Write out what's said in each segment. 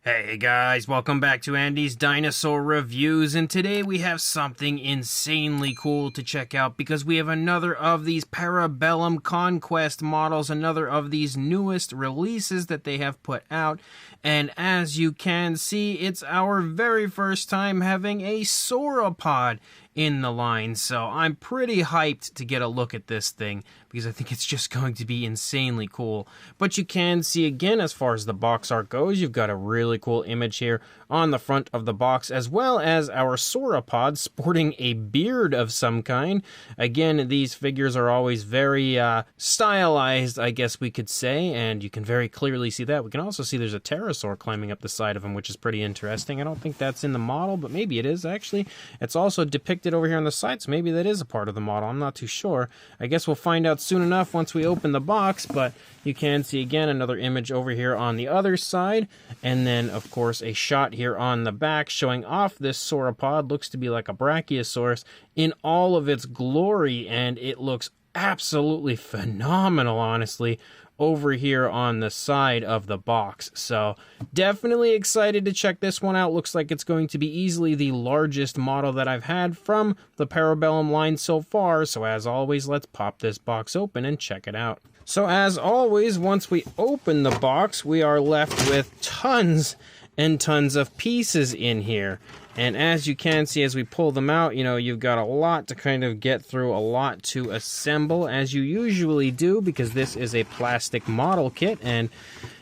Hey guys, welcome back to Andy's Dinosaur Reviews, and today we have something insanely cool to check out because we have another of these Para Bellum Conquest models, another of these newest releases that they have put out, and as you can see, it's our very first time having a sauropod in the line, so I'm pretty hyped to get a look at this thing because I think it's just going to be insanely cool. But you can see again, as far as the box art goes, you've got a really cool image here on the front of the box, as well as our sauropod sporting a beard of some kind. Again, these figures are always very stylized, I guess we could say, and you can very clearly see that. We can also see there's a pterosaur climbing up the side of him, which is pretty interesting. I don't think that's in the model, but maybe it is actually. It's also depicted over here on the side, so maybe that is a part of the model. I'm not too sure. I guess we'll find out soon enough once we open the box, but you can see again another image over here on the other side, and then of course a shot here on the back showing off this sauropod. Looks to be like a Brachiosaurus in all of its glory, and it looks absolutely phenomenal, honestly, over here on the side of the box. So definitely excited to check this one out. Looks like it's going to be easily the largest model that I've had from the Para Bellum line so far. So as always, let's pop this box open and check it out. So as always, once we open the box, we are left with tons and tons of pieces in here. And as you can see, as we pull them out, you know, you've got a lot to kind of get through, a lot to assemble, as you usually do, because this is a plastic model kit. And,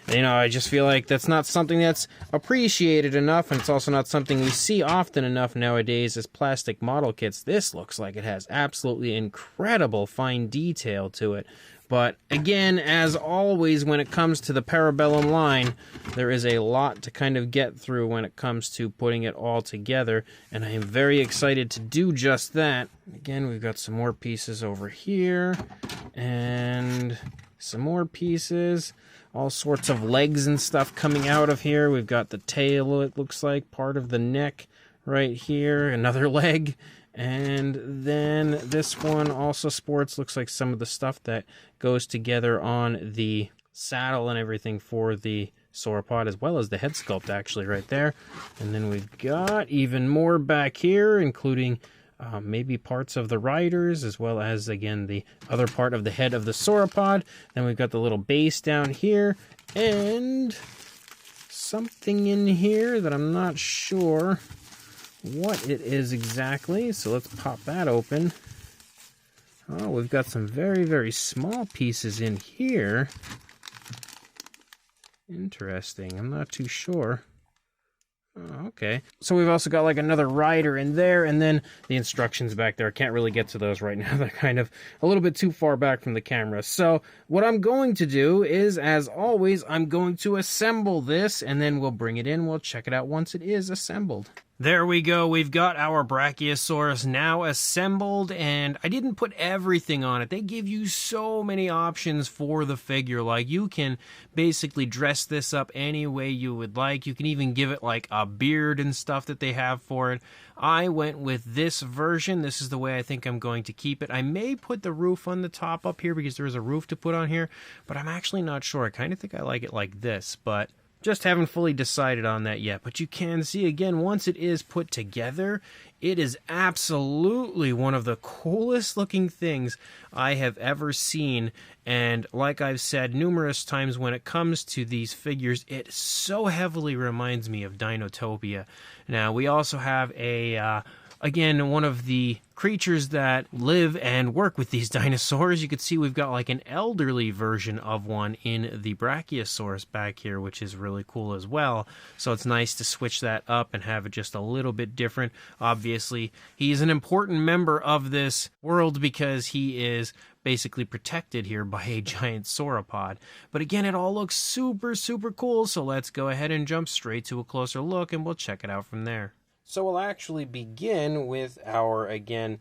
you know, I just feel like that's not something that's appreciated enough, and it's also not something we see often enough nowadays as plastic model kits. This looks like it has absolutely incredible fine detail to it. But again, as always, when it comes to the Para Bellum line, there is a lot to kind of get through when it comes to putting it all together, and I am very excited to do just that. Again, we've got some more pieces over here, and some more pieces, all sorts of legs and stuff coming out of here. We've got the tail, it looks like, part of the neck right here, another leg. And then this one also sports, looks like, some of the stuff that goes together on the saddle and everything for the sauropod, as well as the head sculpt actually right there. And then we've got even more back here, including maybe parts of the riders, as well as, again, the other part of the head of the sauropod. Then we've got the little base down here, and something in here that I'm not sure what it is exactly, so let's pop that open. Oh, we've got some very, very small pieces in here. Interesting, I'm not too sure. Oh, okay. So we've also got like another rider in there, and then the instructions back there. I can't really get to those right now. They're kind of a little bit too far back from the camera. So what I'm going to do is, as always, I'm going to assemble this, and then we'll bring it in. We'll check it out once it is assembled. There we go, we've got our Brachiosaurus now assembled, and I didn't put everything on it. They give you so many options for the figure. Like, you can basically dress this up any way you would like. You can even give it like a beard and stuff that they have for it. I went with this version. This is the way I think I'm going to keep it. I may put the roof on the top up here because there is a roof to put on here, but I'm actually not sure. I kind of think I like it like this, but just haven't fully decided on that yet. But you can see, again, once it is put together, it is absolutely one of the coolest looking things I have ever seen. And like I've said numerous times, when it comes to these figures, it so heavily reminds me of Dinotopia. Now, we also have a again, one of the creatures that live and work with these dinosaurs. You can see we've got like an elderly version of one in the Brachiosaurus back here, which is really cool as well. So it's nice to switch that up and have it just a little bit different. Obviously, he's an important member of this world because he is basically protected here by a giant sauropod. But again, it all looks super, super cool. So let's go ahead and jump straight to a closer look, and we'll check it out from there. So we'll actually begin with our, again,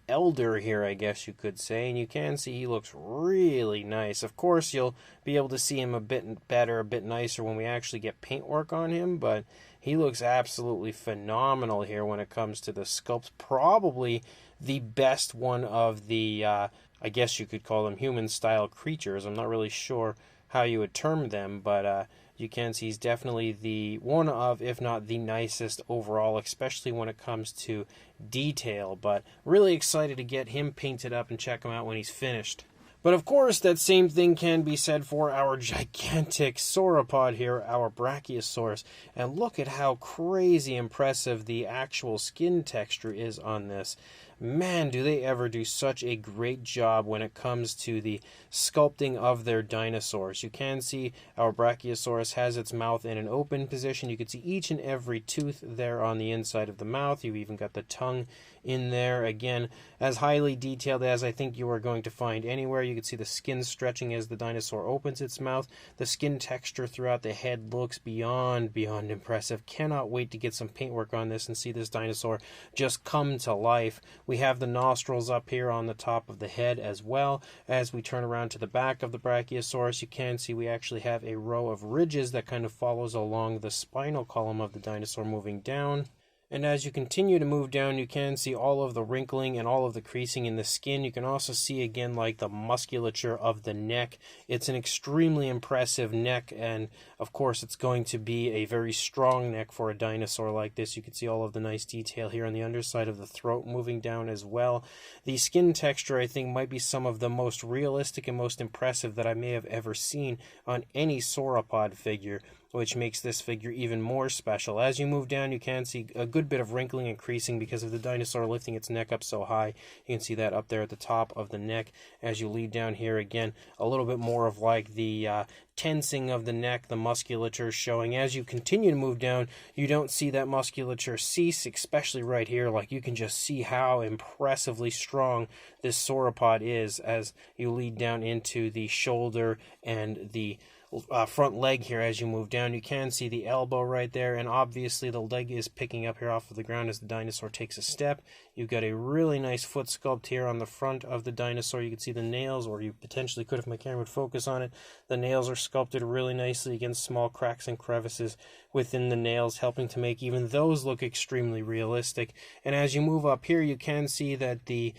elder here, I guess you could say. And you can see he looks really nice. Of course, you'll be able to see him a bit better, a bit nicer when we actually get paintwork on him. But he looks absolutely phenomenal here when it comes to the sculpt. Probably the best one of the, I guess you could call them human-style creatures. I'm not really sure how you would term them, but you can see he's definitely the one of, if not the nicest overall, especially when it comes to detail. But really excited to get him painted up and check him out when he's finished. But of course, that same thing can be said for our gigantic sauropod here, our Brachiosaurus. And look at how crazy impressive the actual skin texture is on this. Man, do they ever do such a great job when it comes to the sculpting of their dinosaurs. You can see our Brachiosaurus has its mouth in an open position. You can see each and every tooth there on the inside of the mouth. You've even got the tongue in there. Again, as highly detailed as I think you are going to find anywhere. You can see the skin stretching as the dinosaur opens its mouth. The skin texture throughout the head looks beyond impressive. Cannot wait to get some paintwork on this and see this dinosaur just come to life. We have the nostrils up here on the top of the head as well. As we turn around to the back of the Brachiosaurus, you can see we actually have a row of ridges that kind of follows along the spinal column of the dinosaur moving down. And as you continue to move down, you can see all of the wrinkling and all of the creasing in the skin. You can also see, again, like the musculature of the neck. It's an extremely impressive neck, and of course it's going to be a very strong neck for a dinosaur like this. You can see all of the nice detail here on the underside of the throat moving down as well. The skin texture, I think, might be some of the most realistic and most impressive that I may have ever seen on any sauropod figure, which makes this figure even more special. As you move down, you can see a good bit of wrinkling and creasing because of the dinosaur lifting its neck up so high. You can see that up there at the top of the neck. As you lead down here, again, a little bit more of like the tensing of the neck, the musculature showing. As you continue to move down, you don't see that musculature cease, especially right here. Like, you can just see how impressively strong this sauropod is as you lead down into the shoulder and the front leg here. As you move down, you can see the elbow right there, and obviously the leg is picking up here off of the ground as the dinosaur takes a step. You've got a really nice foot sculpt here on the front of the dinosaur. You can see the nails, or you potentially could if my camera would focus on it. The nails are sculpted really nicely against small cracks and crevices within the nails, helping to make even those look extremely realistic. And as you move up here, you can see that the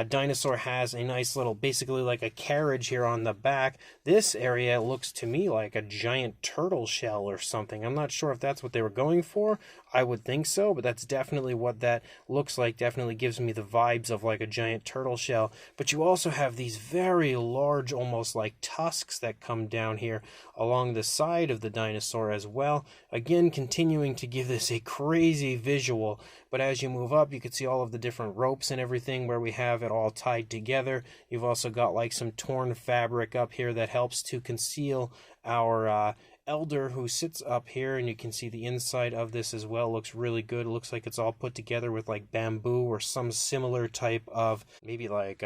dinosaur has a nice little, basically like a carriage here on the back. This area looks to me like a giant turtle shell or something. I'm not sure if that's what they were going for. I would think so, but that's definitely what that looks like. Definitely gives me the vibes of like a giant turtle shell. But you also have these very large, almost like tusks that come down here along the side of the dinosaur as well. Again, continuing to give this a crazy visual. But as you move up, you can see all of the different ropes and everything where we have it all tied together. You've also got like some torn fabric up here that helps to conceal our elder who sits up here, and you can see the inside of this as well. Looks really good. It looks like it's all put together with like bamboo or some similar type of maybe like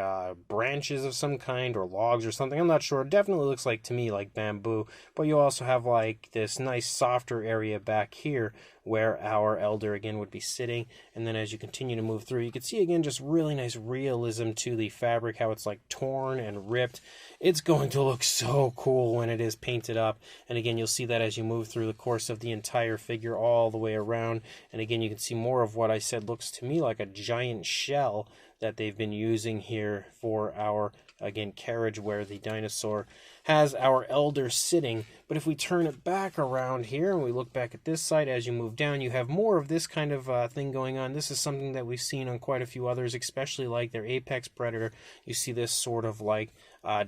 branches of some kind or logs or something. I'm not sure. It definitely looks like to me like bamboo. But you also have like this nice softer area back here where our elder again would be sitting. And then as you continue to move through, you can see again just really nice realism to the fabric, how it's like torn and ripped. It's going to look so cool when it is painted up. And again, you'll see that as you move through the course of the entire figure all the way around. And again, you can see more of what I said looks to me like a giant shell that they've been using here for our, again, carriage where the dinosaur has our elder sitting. But if we turn it back around here and we look back at this side, as you move down, you have more of this kind of thing going on. This is something that we've seen on quite a few others, especially like their apex predator. You see this sort of like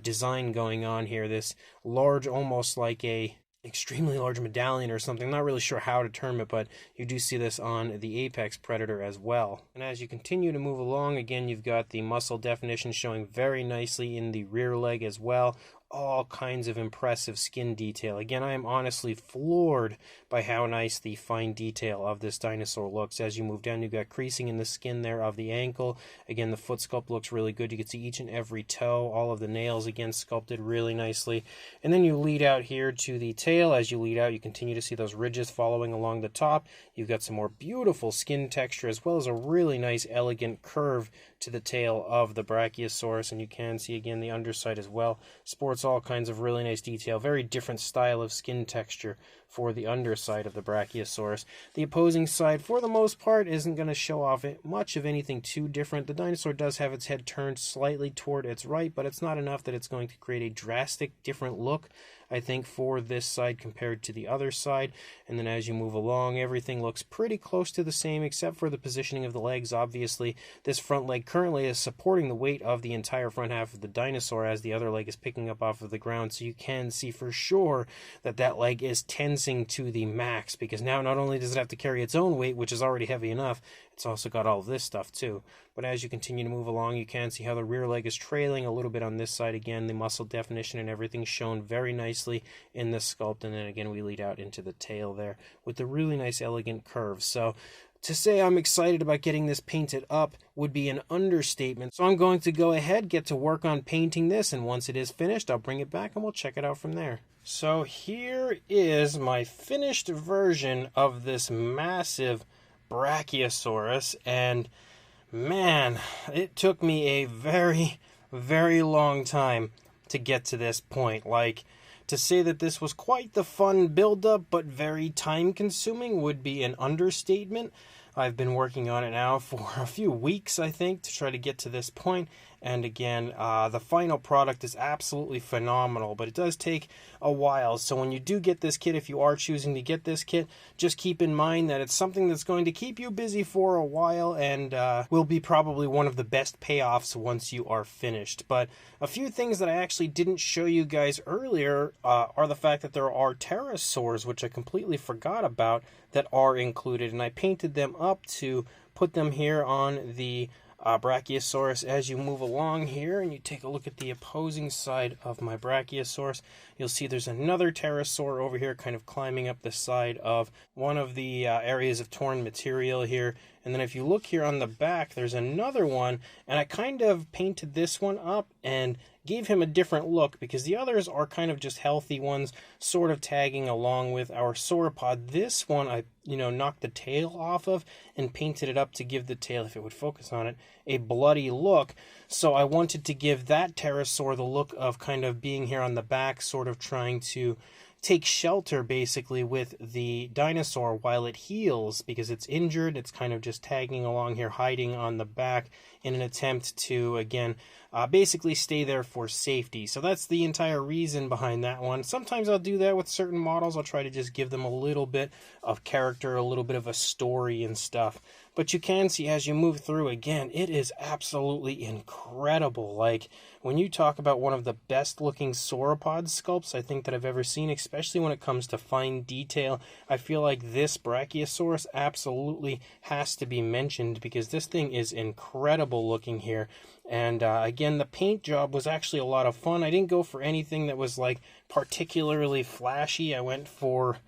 design going on here, this large, almost like a extremely large medallion or something. I'm not really sure how to term it, but you do see this on the apex predator as well. And as you continue to move along, again, you've got the muscle definition showing very nicely in the rear leg as well. All kinds of impressive skin detail. Again, I am honestly floored by how nice the fine detail of this dinosaur looks. As you move down, you've got creasing in the skin there of the ankle. Again, the foot sculpt looks really good. You can see each and every toe, all of the nails again sculpted really nicely. And then you lead out here to the tail. As you lead out, you continue to see those ridges following along the top. You've got some more beautiful skin texture as well as a really nice elegant curve to the tail of the Brachiosaurus. And you can see again the underside as well. Sports notes all kinds of really nice detail. Very different style of skin texture for the underside of the Brachiosaurus. The opposing side, for the most part, isn't going to show off much of anything too different. The dinosaur does have its head turned slightly toward its right, but it's not enough that it's going to create a drastic different look, I think, for this side compared to the other side. And then as you move along, everything looks pretty close to the same, except for the positioning of the legs. Obviously, this front leg currently is supporting the weight of the entire front half of the dinosaur as the other leg is picking up off of the ground. So you can see for sure that that leg is tensing to the max, because now not only does it have to carry its own weight, which is already heavy enough, it's also got all of this stuff too. But as you continue to move along, you can see how the rear leg is trailing a little bit on this side. Again, the muscle definition and everything shown very nicely in the sculpt. And then again, we lead out into the tail there with the really nice elegant curves. So to say I'm excited about getting this painted up would be an understatement. So I'm going to go ahead, get to work on painting this, and once it is finished, I'll bring it back and we'll check it out from there. So here is my finished version of this massive Brachiosaurus, and man, it took me a very, very long time to get to this point. Like, to say that this was quite the fun build-up, but very time-consuming, would be an understatement. I've been working on it now for a few weeks, I think, to try to get to this point. And again, the final product is absolutely phenomenal, but it does take a while. So when you do get this kit, if you are choosing to get this kit, just keep in mind that it's something that's going to keep you busy for a while, and will be probably one of the best payoffs once you are finished. But a few things that I actually didn't show you guys earlier are the fact that there are pterosaurs, which I completely forgot about, that are included, and I painted them up to put them here on the Brachiosaurus. As you move along here and you take a look at the opposing side of my Brachiosaurus, you'll see there's another pterosaur over here kind of climbing up the side of one of the areas of torn material here. And then if you look here on the back, there's another one, and I kind of painted this one up and gave him a different look, because the others are kind of just healthy ones, sort of tagging along with our sauropod. This one I, knocked the tail off of and painted it up to give the tail, if it would focus on it, a bloody look. So I wanted to give that pterosaur the look of kind of being here on the back, sort of trying to take shelter basically with the dinosaur while it heals, because it's injured. It's kind of just tagging along here, hiding on the back in an attempt to, again, basically stay there for safety. So that's the entire reason behind that one. Sometimes I'll do that with certain models. I'll try to just give them a little bit of character, a little bit of a story and stuff. But you can see as you move through, again, it is absolutely incredible. Like, when you talk about one of the best looking sauropod sculpts I think that I've ever seen, especially when it comes to fine detail, I feel like this Brachiosaurus absolutely has to be mentioned, because this thing is incredible looking here. And again, the paint job was actually a lot of fun. I didn't go for anything that was like particularly flashy. I went for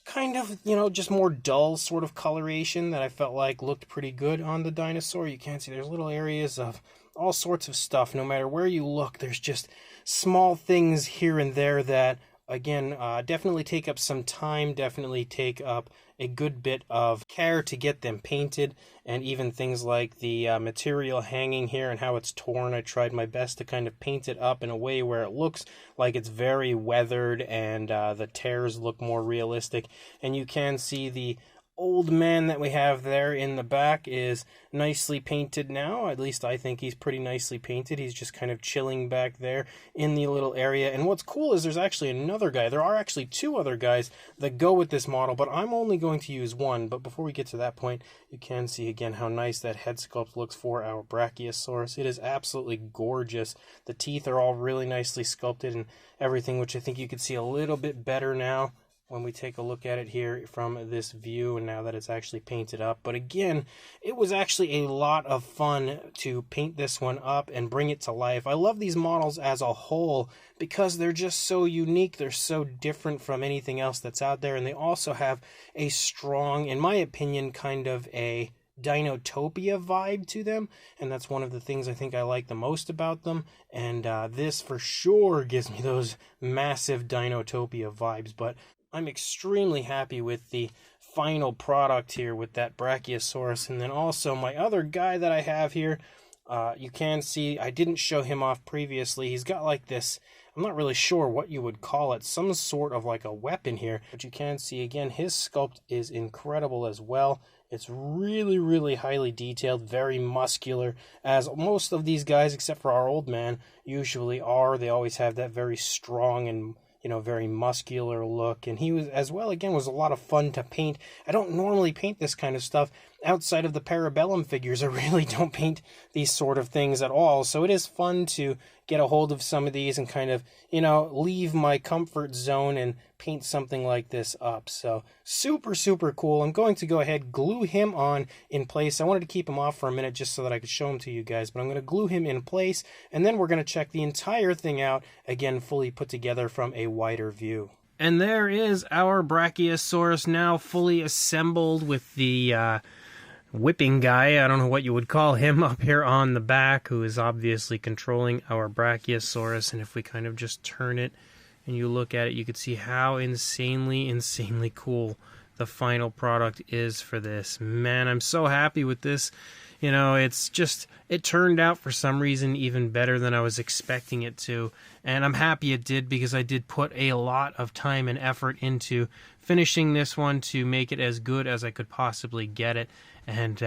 kind of, just more dull sort of coloration that I felt like looked pretty good on the dinosaur. You can see there's little areas of all sorts of stuff. No matter where you look, there's just small things here and there that, again, definitely take up some time, definitely take up a good bit of care to get them painted. And even things like the material hanging here and how it's torn, I tried my best to kind of paint it up in a way where it looks like it's very weathered and the tears look more realistic. And you can see the old man that we have there in the back is nicely painted now. At least I think he's pretty nicely painted. He's just kind of chilling back there in the little area. And what's cool is there's actually another guy. There are actually two other guys that go with this model, but I'm only going to use one. But before we get to that point, you can see again how nice that head sculpt looks for our Brachiosaurus. It is absolutely gorgeous. The teeth are all really nicely sculpted and everything, which I think you can see a little bit better now when we take a look at it here from this view, and now that it's actually painted up. But again, it was actually a lot of fun to paint this one up and bring it to life. I love these models as a whole because they're just so unique. They're so different from anything else that's out there, and they also have a strong, in my opinion, kind of a Dinotopia vibe to them, and that's one of the things I think I like the most about them. And this for sure gives me those massive Dinotopia vibes. But I'm extremely happy with the final product here with that Brachiosaurus. And then also my other guy that I have here, you can see I didn't show him off previously. He's got like this I'm not really sure what you would call it, some sort of like a weapon here. But you can see, again, his sculpt is incredible as well. It's really, really highly detailed, very muscular, as most of these guys, except for our old man, usually are. They always have that very strong and, you know, very muscular look. And he was, as well, again, was a lot of fun to paint. I don't normally paint this kind of stuff outside of the Para Bellum figures. I really don't paint these sort of things at all. So it is fun to get a hold of some of these and kind of, you know, leave my comfort zone and paint something like this up. So super, super cool. I'm going to go ahead, glue him on in place. I wanted to keep him off for a minute just so that I could show him to you guys, but I'm going to glue him in place, and then we're going to check the entire thing out, again, fully put together from a wider view. And there is our Brachiosaurus now fully assembled with the whipping guy, I don't know what you would call him, up here on the back, who is obviously controlling our Brachiosaurus. And if we kind of just turn it and you look at it, you can see how insanely cool the final product is for this. Man, I'm so happy with this. You know, it's just, it turned out for some reason even better than I was expecting it to. And I'm happy it did, because I did put a lot of time and effort into finishing this one to make it as good as I could possibly get it. And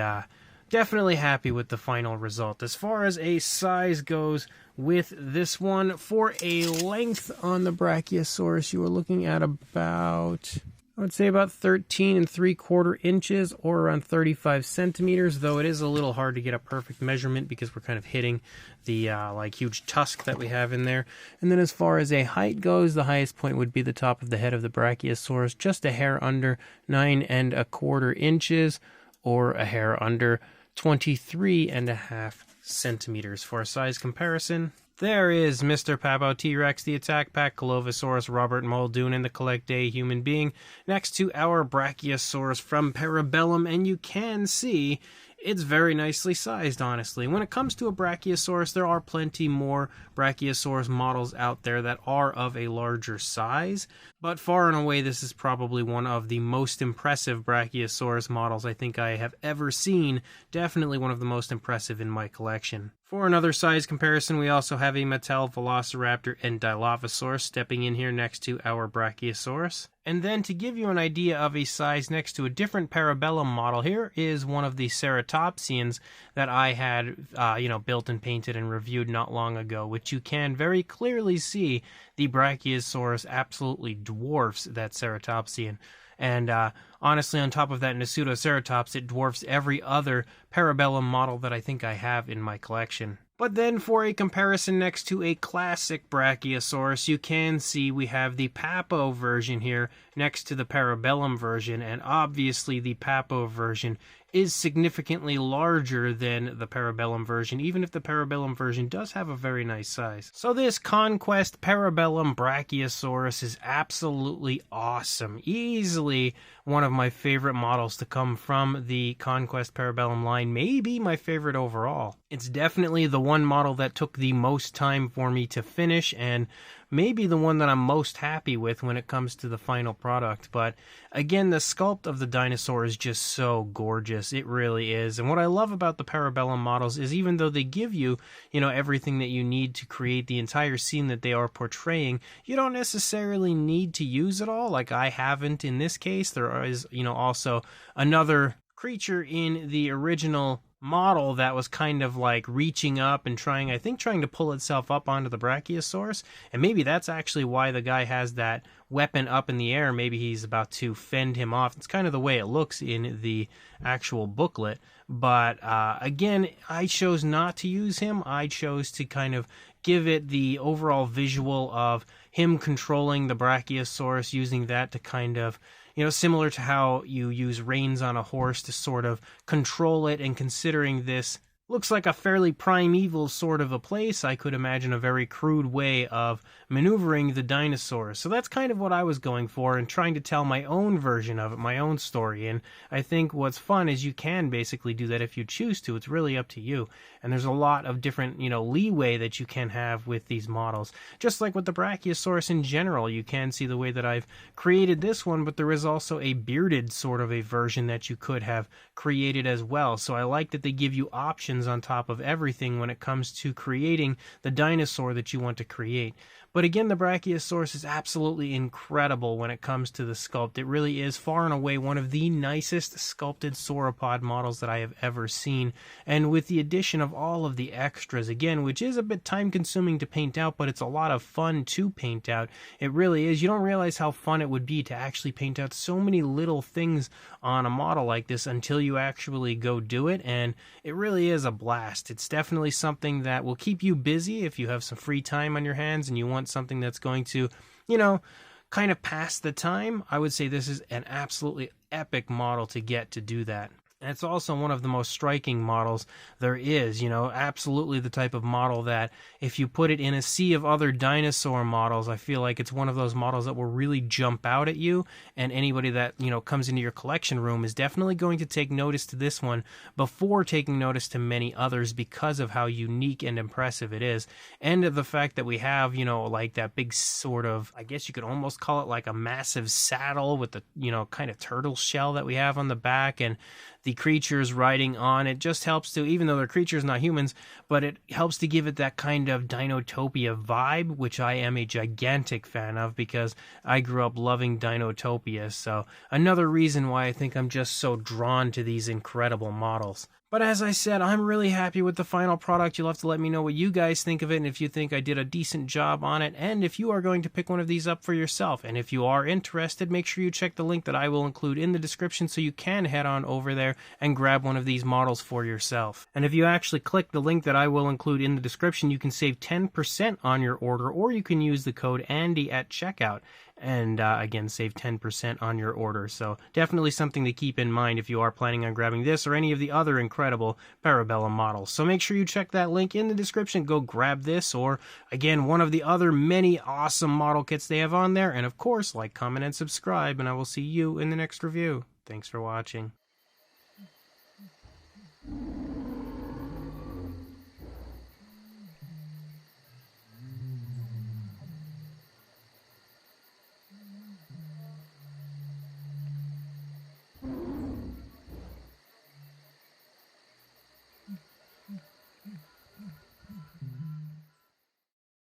definitely happy with the final result. As far as a size goes with this one, for a length on the Brachiosaurus, you are looking at about, I would say about 13 3/4 inches, or around 35 centimeters, though it is a little hard to get a perfect measurement because we're kind of hitting the like huge tusk that we have in there. And then as far as a height goes, the highest point would be the top of the head of the Brachiosaurus, just a hair under 9 1/4 inches, or a hair under 23.5 centimeters. For a size comparison, there is Mr. Papo T-Rex, the Attack Pack, Colovosaurus, Robert Muldoon, and the Collect Day Human Being, next to our Brachiosaurus from Para Bellum, and you can see it's very nicely sized, honestly. When it comes to a Brachiosaurus, there are plenty more Brachiosaurus models out there that are of a larger size, but far and away this is probably one of the most impressive Brachiosaurus models I think I have ever seen. Definitely one of the most impressive in my collection. For another size comparison, we also have a Mattel Velociraptor and Dilophosaurus stepping in here next to our Brachiosaurus. And then to give you an idea of a size next to a different Para Bellum model, here is one of the Ceratopsians that I had built and painted and reviewed not long ago, which you can very clearly see the Brachiosaurus absolutely dwarfs that Ceratopsian. And honestly, on top of that Nasutoceratops, it dwarfs every other Para Bellum model that I think I have in my collection. But then for a comparison next to a classic Brachiosaurus, you can see we have the Papo version here next to the Para Bellum version, and obviously the Papo version is significantly larger than the Para Bellum version, even if the Para Bellum version does have a very nice size. So this Conquest Para Bellum Brachiosaurus is absolutely awesome. Easily one of my favorite models to come from the Conquest Para Bellum line, maybe my favorite overall. It's definitely the one model that took the most time for me to finish, and maybe the one that I'm most happy with when it comes to the final product. But again, the sculpt of the dinosaur is just so gorgeous. It really is. And what I love about the Para Bellum models is, even though they give you, everything that you need to create the entire scene that they are portraying, you don't necessarily need to use it all. Like I haven't in this case. There is, also another creature in the original model that was kind of like reaching up and trying to pull itself up onto the Brachiosaurus, and maybe that's actually why the guy has that weapon up in the air. Maybe he's about to fend him off. It's kind of the way it looks in the actual booklet, but again, I chose not to use him. I chose to kind of give it the overall visual of him controlling the Brachiosaurus, using that to kind of, similar to how you use reins on a horse to sort of control it, and considering this looks like a fairly primeval sort of a place, I could imagine a very crude way of maneuvering the dinosaurs. So that's kind of what I was going for, and trying to tell my own version of it, my own story. And I think what's fun is you can basically do that if you choose to. It's really up to you. And there's a lot of different, leeway that you can have with these models. Just like with the Brachiosaurus in general, you can see the way that I've created this one, but there is also a bearded sort of a version that you could have created as well. So I like that they give you options on top of everything when it comes to creating the dinosaur that you want to create. But again, the Brachiosaurus is absolutely incredible when it comes to the sculpt. It really is far and away one of the nicest sculpted sauropod models that I have ever seen. And with the addition of all of the extras, again, which is a bit time consuming to paint out, but it's a lot of fun to paint out. It really is. You don't realize how fun it would be to actually paint out so many little things on a model like this until you actually go do it, and it really is a blast. It's definitely something that will keep you busy if you have some free time on your hands and you want something that's going to, kind of pass the time. I would say this is an absolutely epic model to get to do that. And it's also one of the most striking models there is, absolutely the type of model that if you put it in a sea of other dinosaur models, I feel like it's one of those models that will really jump out at you. And anybody that, comes into your collection room is definitely going to take notice to this one before taking notice to many others because of how unique and impressive it is. And the fact that we have, like that big sort of, I guess you could almost call it like a massive saddle with the, kind of turtle shell that we have on the back, and the creatures riding on it just helps to, even though they're creatures, not humans, but it helps to give it that kind of Dinotopia vibe, which I am a gigantic fan of because I grew up loving Dinotopia. So another reason why I think I'm just so drawn to these incredible models. But as I said, I'm really happy with the final product. You'll have to let me know what you guys think of it and if you think I did a decent job on it, and if you are going to pick one of these up for yourself. And if you are interested, make sure you check the link that I will include in the description so you can head on over there and grab one of these models for yourself. And if you actually click the link that I will include in the description, you can save 10% on your order, or you can use the code Andy at checkout and again save 10% on your order. So definitely something to keep in mind if you are planning on grabbing this or any of the other incredible Para Bellum models. So make sure you check that link in the description, go grab this, or again one of the other many awesome model kits they have on there. And of course, like, comment, and subscribe, and I will see you in the next review. Thanks for watching.